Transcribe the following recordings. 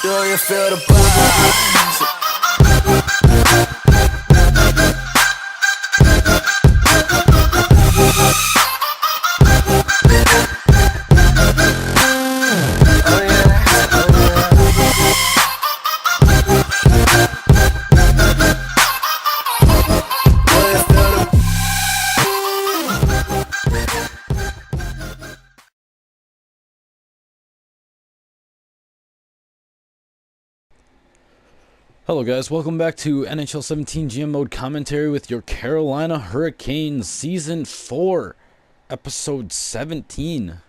Do you feel the vibes? Hello guys, welcome back to NHL 17 GM Mode Commentary with your Carolina Hurricanes Season 4, Episode 17.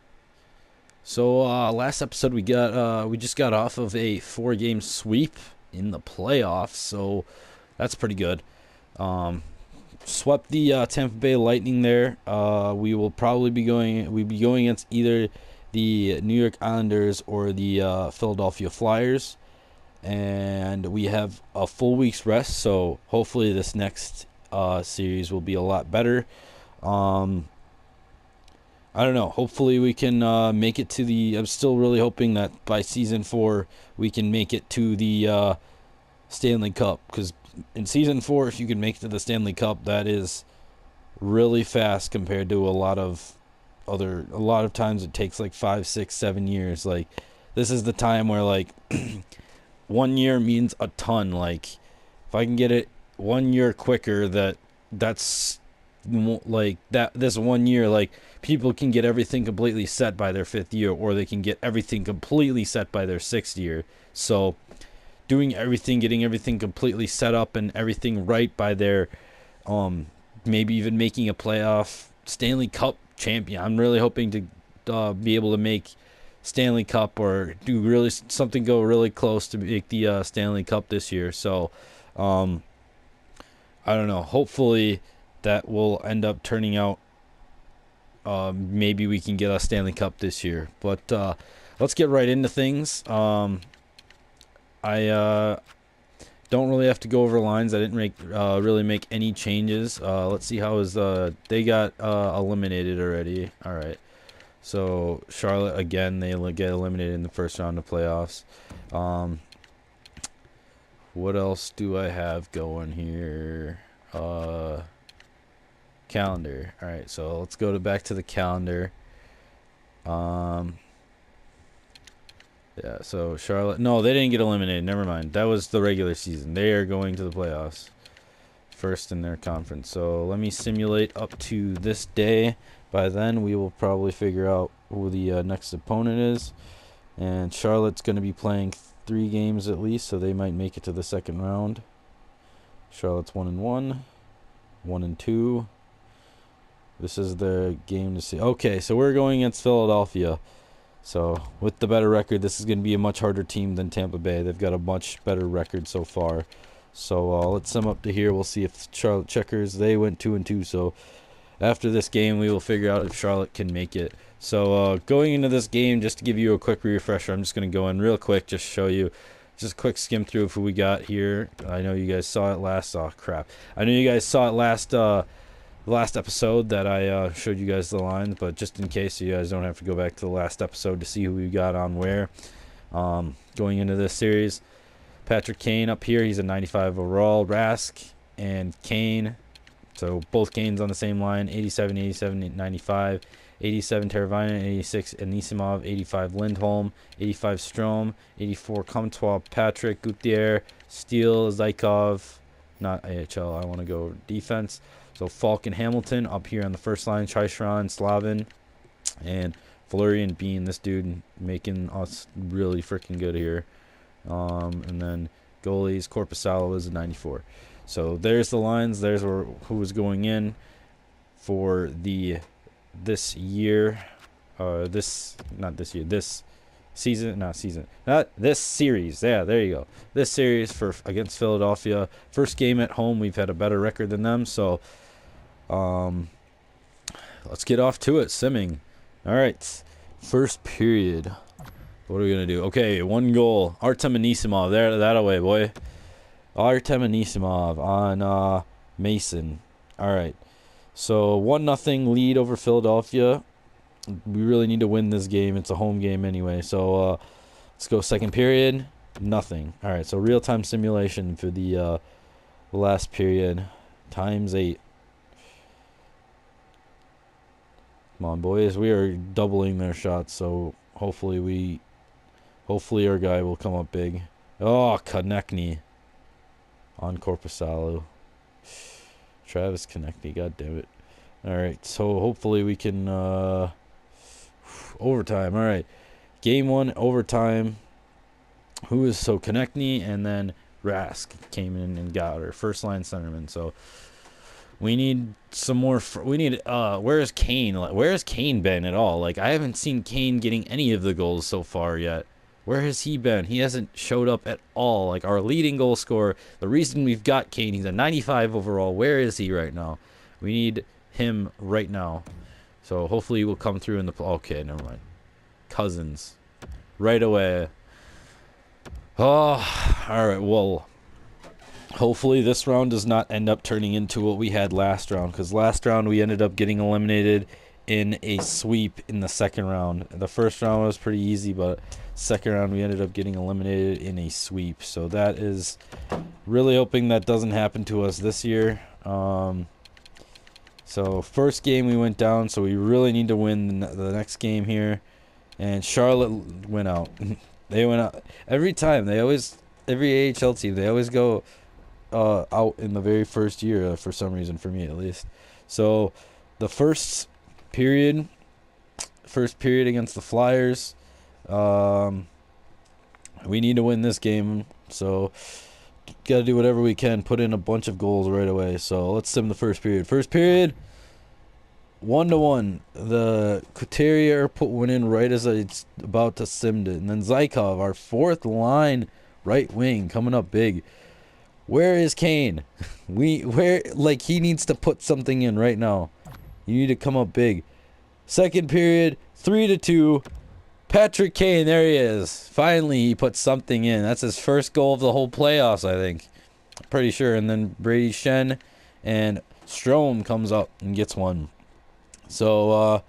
So last episode we just got off of a 4-game sweep in the playoffs, so that's pretty good. Swept the Tampa Bay Lightning there. We will probably be going against either the New York Islanders or the Philadelphia Flyers. And we have a full week's rest, so hopefully this next series will be a lot better. I don't know. Hopefully we can make it to the... I'm still really hoping that by Season 4 we can make it to the Stanley Cup. Because in Season 4, if you can make it to the Stanley Cup, that is really fast compared to a lot of times it takes like 5, 6, 7 years. Like, this is the time where, like... 1 year means a ton. Like, if I can get it 1 year quicker, that's like that. This 1 year, like, people can get everything completely set by their 5th year, or they can get everything completely set by their 6th year. So, getting everything completely set up and everything right by their, maybe even making a playoff Stanley Cup champion. I'm really hoping to be able to make Stanley Cup or do really something, go really close to make the Stanley Cup this year. So I don't know, hopefully that will end up turning out, maybe we can get a Stanley Cup this year. But let's get right into things. I don't really have to go over lines. I didn't really make any changes. Let's see how they got eliminated already. All right. So, Charlotte, again, they get eliminated in the first round of playoffs. What else do I have going here? Calendar. All right, so let's go back to the calendar. Yeah, so Charlotte... No, they didn't get eliminated. Never mind. That was the regular season. They are going to the playoffs. First in their conference. So, let me simulate up to this day. By then, we will probably figure out who the next opponent is. And Charlotte's going to be playing 3 games at least, so they might make it to the second round. Charlotte's 1-1, 1-2. This is the game to see. Okay, so we're going against Philadelphia. So, with the better record, this is going to be a much harder team than Tampa Bay. They've got a much better record so far. So, let's sum up to here. We'll see if Charlotte checkers. They went 2-2, so... After this game, we will figure out if Charlotte can make it. So, going into this game, just to give you a quick refresher, I'm just going to go in real quick, just show you, just a quick skim through of who we got here. I know you guys saw it last, oh crap. I know you guys saw it last episode that I showed you guys the lines, but just in case you guys don't have to go back to the last episode to see who we got on where. Going into this series, Patrick Kane up here, he's a 95 overall, Rask and Kane. So both Kanes on the same line, 87, 87, 95, 87 Teravainen, 86 Anisimov, 85 Lindholm, 85 Strome, 84 Comtois, Patrick, Gutierrez, Steele, Zykov, not AHL, I want to go defense. So Falk and Hamilton up here on the first line, Chychrun, Slavin, and Fleury and Bean, this dude making us really freaking good here. And then goalies, Korpisalo is a 94. So there's the lines. There's who was going in for this series Yeah, there you go. This series for against Philadelphia. First game at home. We've had a better record than them. So, let's get off to it. Simming. All right. First period. What are we gonna do? Okay, 1 goal. Artem Anisimov. There, that away, boy. Artem Anisimov on Mason. All right. So 1-0 lead over Philadelphia. We really need to win this game. It's a home game anyway. So let's go second period. Nothing. All right, so real-time simulation for the last period. Times 8. Come on, boys. We are doubling their shots, so hopefully our guy will come up big. Oh, Konechny on Korpisalo. Travis Konechny, god damn it. All right, so hopefully we can overtime. All right, game 1 overtime. Who is so Konechny, and then Rask came in and got our first line centerman. So we need some more. We need. Where is Kane? Where has Kane been at all? Like, I haven't seen Kane getting any of the goals so far yet. Where has he been? He hasn't showed up at all. Like, our leading goal scorer. The reason we've got Kane, he's a 95 overall. Where is he right now? We need him right now. So hopefully he will come through in the. Okay, never mind. Cousins, right away. Oh, all right. Well, hopefully this round does not end up turning into what we had last round, because last round we ended up getting eliminated in a sweep in the second round. The first round was pretty easy, but second round we ended up getting eliminated in a sweep. So that is really hoping that doesn't happen to us this year. So first game we went down, so we really need to win the next game here. And Charlotte went out. They went out every time. Every AHL team, they always go out in the very first year for some reason, for me at least. So the first period against the Flyers, we need to win this game. So got to do whatever we can, put in a bunch of goals right away. So let's sim the first period. First period, 1-1. The Couturier put one in right as it's about to sim it. And then Zykov, our fourth line right wing, coming up big. Where is Kane? He needs to put something in right now. You need to come up big. Second period, 3-2. Patrick Kane, there he is. Finally, he put something in. That's his first goal of the whole playoffs, I think. Pretty sure. And then Brady Shen and Strome comes up and gets one. So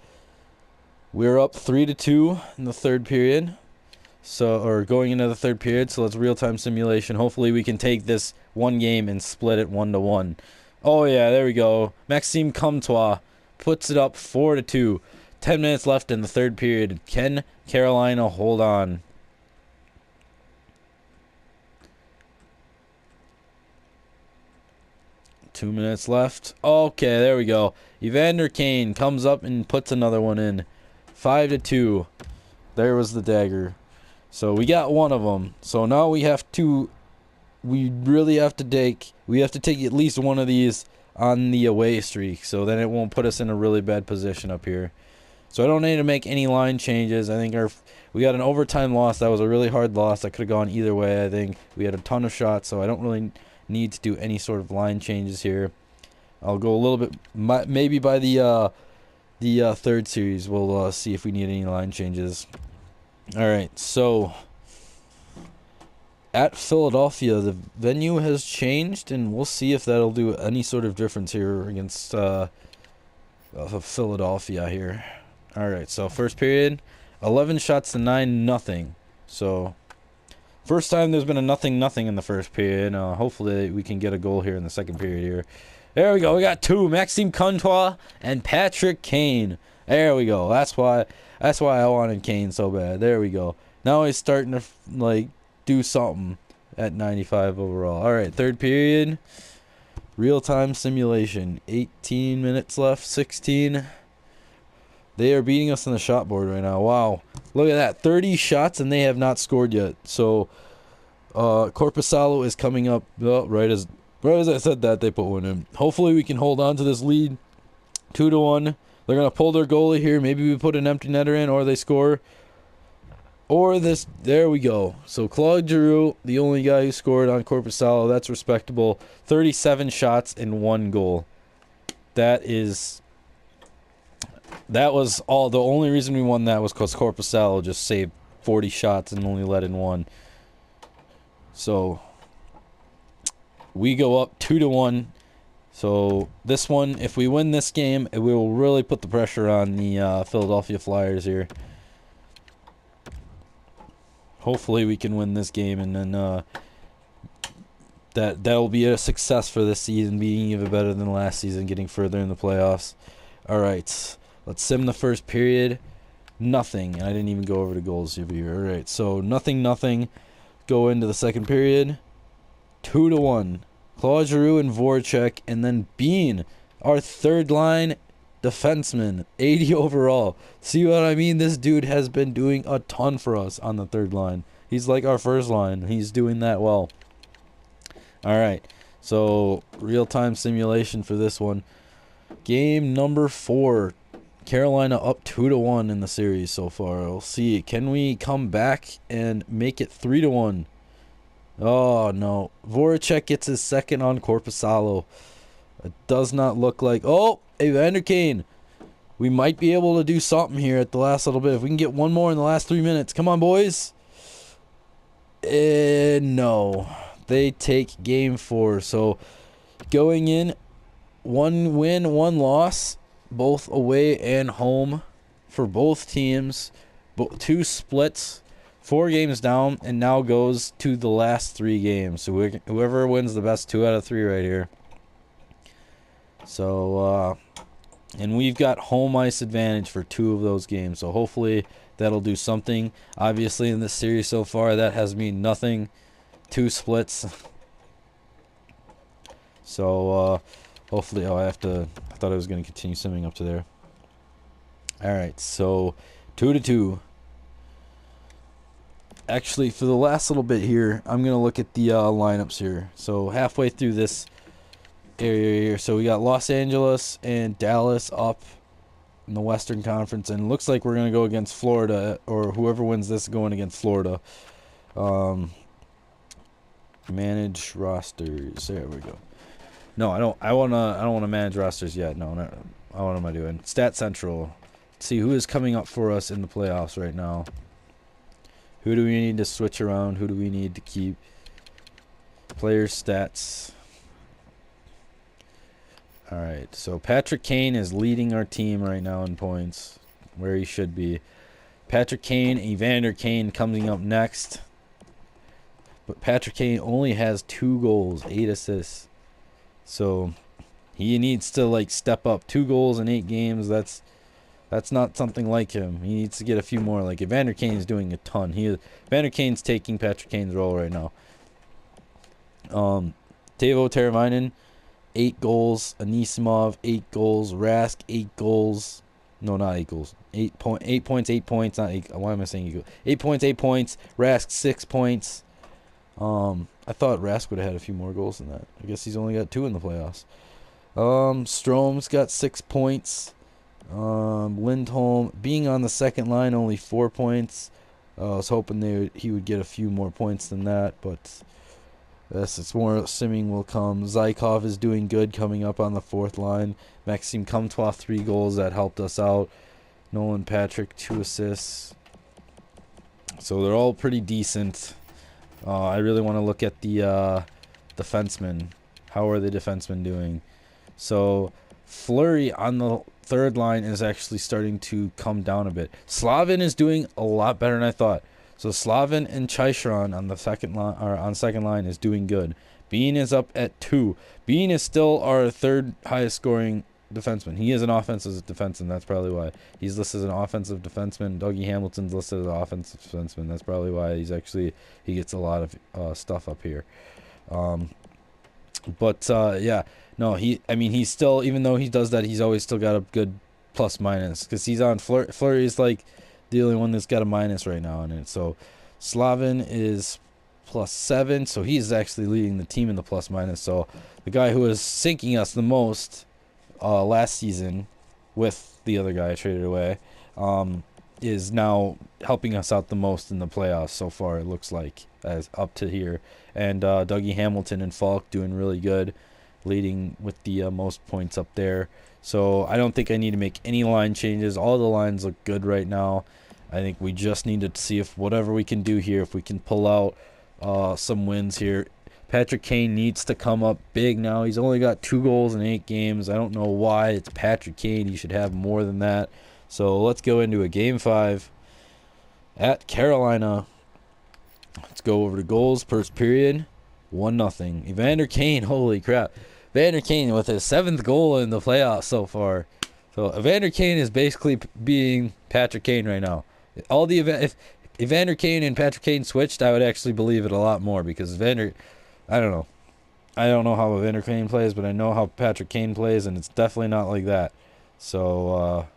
we're up 3-2 in the third period. Or going into the third period. So let's real-time simulation. Hopefully we can take this one game and split it 1-1. Oh yeah, there we go. Maxime Comtois puts it up 4-2. 10 minutes left in the third period. Can Carolina hold on? Two minutes left. Okay, there we go. Evander Kane comes up and puts another one in. 5-2. There was the dagger. So we got one of them. So now we have to. We have to take at least one of these on the away streak. So then it won't put us in a really bad position up here. So I don't need to make any line changes. I think we got an overtime loss. That was a really hard loss. That could have gone either way. I think we had a ton of shots, so I don't really need to do any sort of line changes here. I'll go a little bit, maybe by the third series. We'll see if we need any line changes. All right, so at Philadelphia, the venue has changed, and we'll see if that'll do any sort of difference here against Philadelphia here. All right, so first period, 11 shots to 9-0. So first time there's been a 0-0 in the first period. Hopefully we can get a goal here in the second period here. There we go. We got two, Maxime Comtois and Patrick Kane. There we go. That's why I wanted Kane so bad. There we go. Now he's starting to do something at 95 overall. All right, third period, real-time simulation. 18 minutes left. 16. They are beating us on the shot board right now. Wow. Look at that. 30 shots, and they have not scored yet. So, Korpisalo is coming up. Oh, right as I said that, they put one in. Hopefully, we can hold on to this lead. 2-1. They're going to pull their goalie here. Maybe we put an empty netter in, or they score. Or this. There we go. So, Claude Giroux, the only guy who scored on Korpisalo. That's respectable. 37 shots and 1 goal. That was all. The only reason we won that was because Korpisalo just saved 40 shots and only let in 1. So we go up 2-1. So this one, if we win this game, it will really put the pressure on the Philadelphia Flyers here. hopefully we can win this game, and then that'll be a success for this season, being even better than last season, getting further in the playoffs. All right, let's sim the first period. Nothing. I didn't even go over the goals here. All right, so nothing. Go into the second period. 2-1. Claude Giroux and Voracek, and then Bean, our third line defenseman, 80 overall. See what I mean? This dude has been doing a ton for us on the third line. He's like our first line. He's doing that well. All right, so real-time simulation for this one. Game number 4. Carolina up 2-1 in the series so far. We'll see. Can we come back and make it 3-1? Oh, no. Voracek gets his second on Korpisalo. It does not look like... Oh, Evander Kane. We might be able to do something here at the last little bit. If we can get one more in the last 3 minutes. Come on, boys. No. They take game 4. So, going in, 1 win, 1 loss. Both away and home for both teams. 2 splits. 4 games down, and now goes to the last 3 games. So whoever wins the best 2 out of 3 right here. So, and we've got home ice advantage for 2 of those games. So hopefully that'll do something. Obviously in this series so far, that has meant nothing. 2 splits. So, hopefully, I thought I was going to continue simming up to there. All right, so 2-2. Actually, for the last little bit here, I'm going to look at the lineups here. So halfway through this area here. So we got Los Angeles and Dallas up in the Western Conference. And it looks like we're going to go against Florida, or whoever wins this going against Florida. Manage rosters. There we go. No, I don't want to manage rosters yet. No. What am I doing? Stat Central. Let's see who is coming up for us in the playoffs right now. Who do we need to switch around? Who do we need to keep? Player stats. All right. So Patrick Kane is leading our team right now in points, where he should be. Patrick Kane, Evander Kane coming up next. But Patrick Kane only has 2 goals, 8 assists. So he needs to step up. 2 goals in 8 games. That's not something like him. He needs to get a few more. Like Evander Kane is doing a ton. Evander Kane's taking Patrick Kane's role right now. Teuvo Teravainen, 8 goals. Anisimov, 8 goals. Rask, 8 goals. No, not 8 goals. 8 points, 8 points. Not 8. Why am I saying 8 goals? 8 points, 8 points. Rask, 6 points. I thought Rask would have had a few more goals than that. I guess he's only got 2 in the playoffs. Strome's got 6 points. Lindholm being on the second line, only 4 points. I was hoping he would get a few more points than that, but yes, it's more simming will come. Zykov is doing good coming up on the 4th line. Maxime Comtois, 3 goals that helped us out. Nolan Patrick, 2 assists. So they're all pretty decent. I really want to look at the defensemen. How are the defensemen doing? So Fleury on the 3rd line is actually starting to come down a bit. Slavin is doing a lot better than I thought. So Slavin and Chychrun on the second line is doing good. Bean is up at 2. Bean is still our 3rd highest scoring defenseman. He is an offensive defenseman. That's probably why he's listed as an offensive defenseman. Dougie Hamilton's listed as an offensive defenseman. That's probably why he gets a lot of stuff up here. Yeah. No, he's still, even though he does that, he's always still got a good plus minus, because he's on Fleury is like the only one that's got a minus right now in it. So Slavin is +7, so he's actually leading the team in the plus minus. So the guy who was sinking us the most last season with the other guy I traded away is now helping us out the most in the playoffs so far, it looks like, as up to here. And Dougie Hamilton and Falk doing really good, leading with the most points up there. So I don't think I need to make any line changes. All the lines look good right now. I think we just need to see if whatever we can do here, if we can pull out some wins here. Patrick Kane needs to come up big now. He's only got 2 goals in 8 games. I don't know why. It's Patrick Kane. He should have more than that. So let's go into a Game 5 at Carolina. go over to goals. First period, 1-0. Evander Kane, holy crap. Evander Kane with his 7th goal in the playoffs so far. So Evander Kane is basically being Patrick Kane right now. If Evander Kane and Patrick Kane switched, I would actually believe it a lot more, because Evander, I don't know. I don't know how Evander Kane plays, but I know how Patrick Kane plays, and it's definitely not like that. So,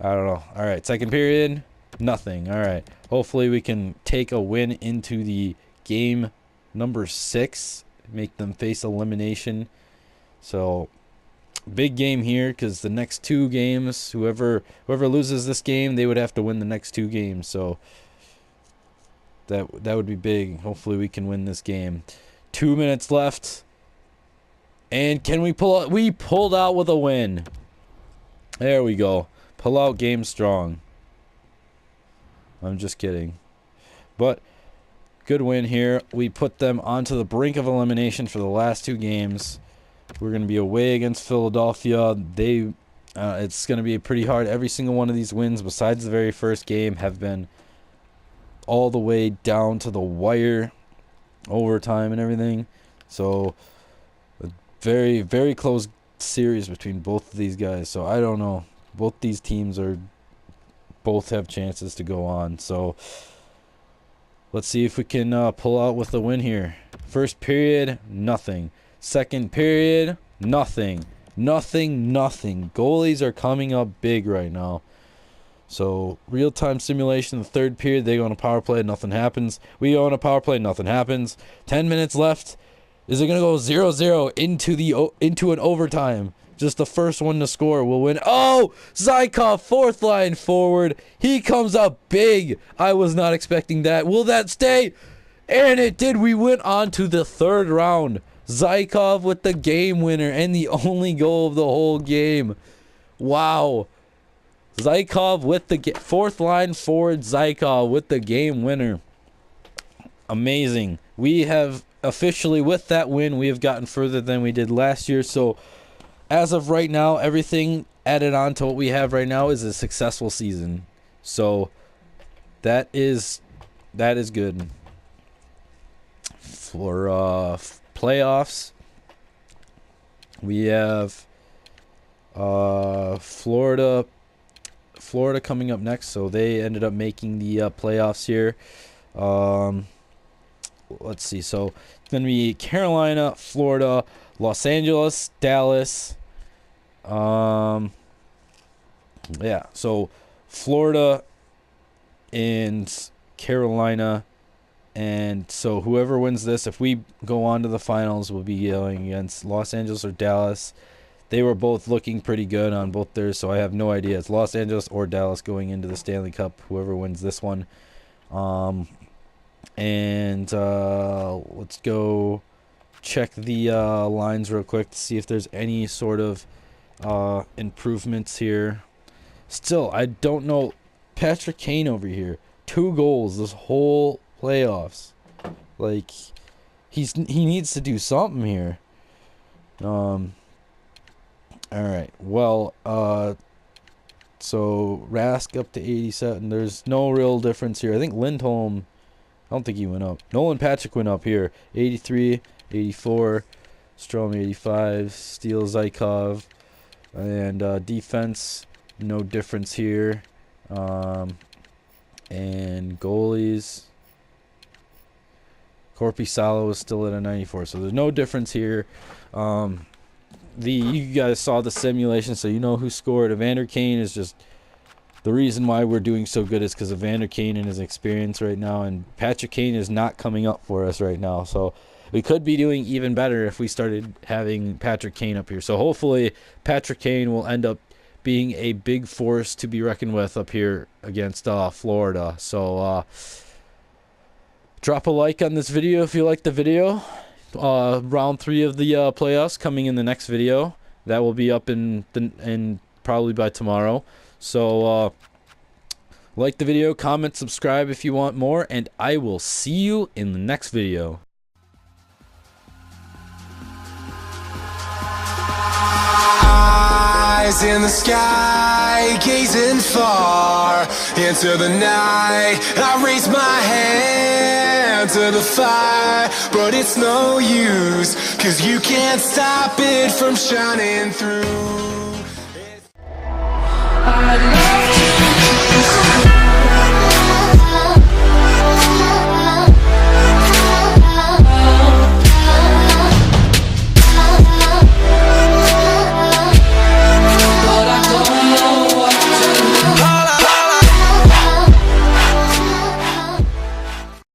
I don't know. All right, second period, nothing. All right. Hopefully we can take a win into the game number 6, make them face elimination. So, big game here, because the next 2 games, whoever loses this game, they would have to win the next 2 games. So, that would be big. Hopefully we can win this game. 2 minutes left. And can we pull out? We pulled out with a win. There we go. Pull out game strong. I'm just kidding. But good win here. We put them onto the brink of elimination for the last 2 games. We're going to be away against Philadelphia. It's going to be pretty hard. Every single one of these wins, besides the very first game, have been all the way down to the wire, overtime and everything. So a very, very close series between both of these guys. So I don't know. Both these teams both have chances to go on. So let's see if we can pull out with the win here. First period, nothing. Second period, nothing. Nothing. Goalies are coming up big right now. So, real-time simulation, the third period, they go on a power play, nothing happens. We go on a power play, nothing happens. 10 minutes left. Is it going to go 0-0 into an overtime? Just the first one to score will win. Oh, Zykov, 4th line forward. He comes up big. I was not expecting that. Will that stay? And it did. We went on to the 3rd round. Zykov with the game winner and the only goal of the whole game. Wow. Zykov with the 4th line forward. Zykov with the game winner. Amazing. We have officially, with that win, we have gotten further than we did last year. So as of right now, everything added on to what we have right now is a successful season. So that is good. For playoffs, we have Florida coming up next, so they ended up making the playoffs here. Let's see. So it's going to be Carolina, Florida, Los Angeles, Dallas. Yeah, so Florida and Carolina. And so whoever wins this, if we go on to the finals, will be going against Los Angeles or Dallas. They were both looking pretty good on both theirs, so I have no idea. It's Los Angeles or Dallas going into the Stanley Cup, whoever wins this one. Let's go check the lines real quick to see if there's any sort of improvements here. Still, I don't know. Patrick Kane over here, 2 goals this whole playoffs. Like, he needs to do something here. All right. Well, so Rask up to 87. There's no real difference here. I think Lindholm, I don't think he went up. Nolan Patrick went up here. 83, 84, Strome 85, Steele Zykov, and defense, no difference here. And goalies, Corpi Salo is still at a 94, so there's no difference here. You guys saw the simulation, so you know who scored. Evander Kane is just the reason why we're doing so good is because of Evander Kane and his experience right now, and Patrick Kane is not coming up for us right now. So we could be doing even better if we started having Patrick Kane up here. So hopefully Patrick Kane will end up being a big force to be reckoned with up here against Florida. So drop a like on this video if you like the video. Round 3 of the playoffs coming in the next video. That will be up in probably by tomorrow. So like the video, comment, subscribe if you want more, and I will see you in the next video. Eyes in the sky, gazing far into the night. I raise my hand. to the fire, but it's no use, 'cause you can't stop it from shining through. I